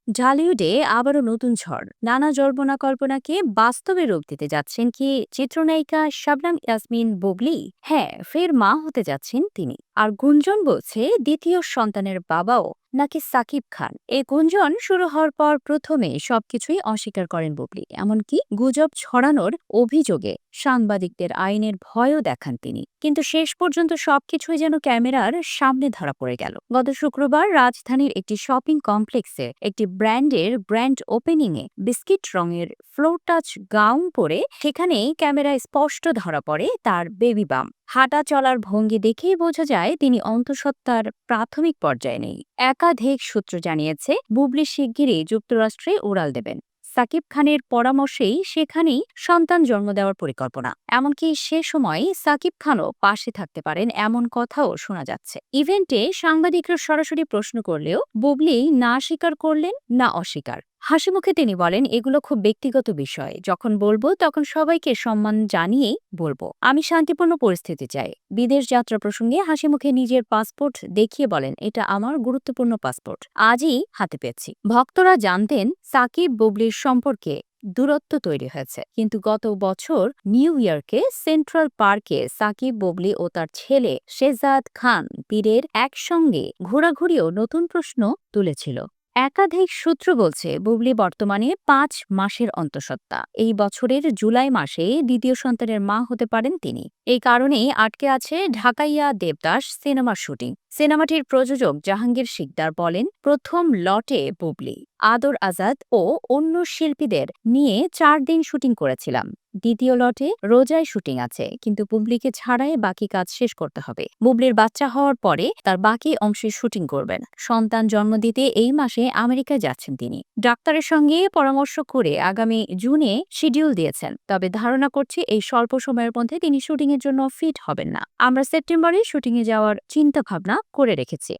ঢালিউডে আবারও নতুন ঝড়, নানা জল্পনা কল্পনাকে বাস্তবে রূপ দিতে যাচ্ছেন কি চিত্রনায়িকা শবনম ইয়াসমিন বুবলি? হ্যাঁ, ফের মা হতে যাচ্ছেন তিনি। আর গুঞ্জন বলছে দ্বিতীয় সন্তানের বাবাও নাকি সাকিব খান। এই গুঞ্জন শুরু হওয়ার পর প্রথমে সবকিছুই অস্বীকার করেন বুবলি, এমনকি গুজব ছড়ানোর অভিযোগে সাংবাদিকদের আইনের ভয়ও দেখান তিনি। কিন্তু শেষ পর্যন্ত সবকিছুই যেন ক্যামেরার সামনে ধরা পড়ে গেল। গত শুক্রবার রাজধানীর একটি শপিং কমপ্লেক্সে একটি ব্র্যান্ড ওপেনিং এ বিস্কিট রঙের ফ্লোর টাচ গাউন পরে সেখানেই ক্যামেরায় স্পষ্ট ধরা পড়ে তার বেবি বাম। হাঁটা চলার ভঙ্গি দেখেই বোঝা যায় তিনি অন্তঃসত্ত্বার প্রাথমিক পর্যায়ে নেই। একাধিক সূত্র জানিয়েছে বুবলি শিগগিরই যুক্তরাষ্ট্রে উড়াল দেবেন। সাকিব খানের পরামর্শেই সেখানেই সন্তান জন্ম দেওয়ার পরিকল্পনা। এমনকি সে সময় সাকিব খানও পাশে থাকতে পারেন এমন কথাও শোনা যাচ্ছে। ইভেন্টে সাংবাদিকরা সরাসরি প্রশ্ন করলেও বুবলি না স্বীকার করলেন না অস্বীকার। হাসিমুখে তিনি বলেন, এগুলো খুব ব্যক্তিগত বিষয়, যখন বলবো তখন সবাইকে সম্মান জানিয়েই বলবো। আমি শান্তিপূর্ণ পরিস্থিতি চাই। বিদেশ যাত্রা প্রসঙ্গে হাসিমুখে নিজের পাসপোর্ট দেখিয়ে বলেন, এটা আমার গুরুত্বপূর্ণ পাসপোর্ট, আজই হাতে পেয়েছি। ভক্তরা জানতেন সাকিব বুবলির সম্পর্কে দূরত্ব তৈরি হয়েছে, কিন্তু গত বছর নিউ ইয়র্কে সেন্ট্রাল পার্কে সাকিব বুবলি ও তার ছেলে শেহজাদ খান পীরের একসঙ্গে ঘোরাঘুরিও নতুন প্রশ্ন তুলেছিল। একাধিক সূত্র বলছে বুবলি বর্তমানে 5 মাসের অন্তঃসত্ত্বা। এই বছরের জুলাই মাসে দ্বিতীয় সন্তানের মা হতে পারেন তিনি। এই কারণেই আটকে আছে ঢাকাইয়া দেবদাস সিনেমার শুটিং। সিনেমাটির প্রযোজক জাহাঙ্গীর শিকদার বলেন, প্রথম লটে বুবলি, আদর আজাদ ও অন্য শিল্পীদের নিয়ে 4 দিন শুটিং করেছিলাম। দ্বিতীয় লটে রোজায় শুটিং আছে, কিন্তু বুবলিকে ছাড়াই বাকি কাজ শেষ করতে হবে। বুবলির বাচ্চা হওয়ার পরে তার বাকি অংশের শুটিং করবেন। সন্তান জন্ম দিতে এই মাসে আমেরিকায় যাচ্ছেন তিনি। ডাক্তারের সঙ্গে পরামর্শ করে আগামী জুনে শিডিউল দিয়েছেন, তবে ধারণা করছি এই স্বল্প সময়ের মধ্যে তিনি শুটিং এর জন্য ফিট হবেন না। আমরা সেপ্টেম্বরে শুটিং এ যাওয়ার চিন্তা ভাবনা করে রেখেছি।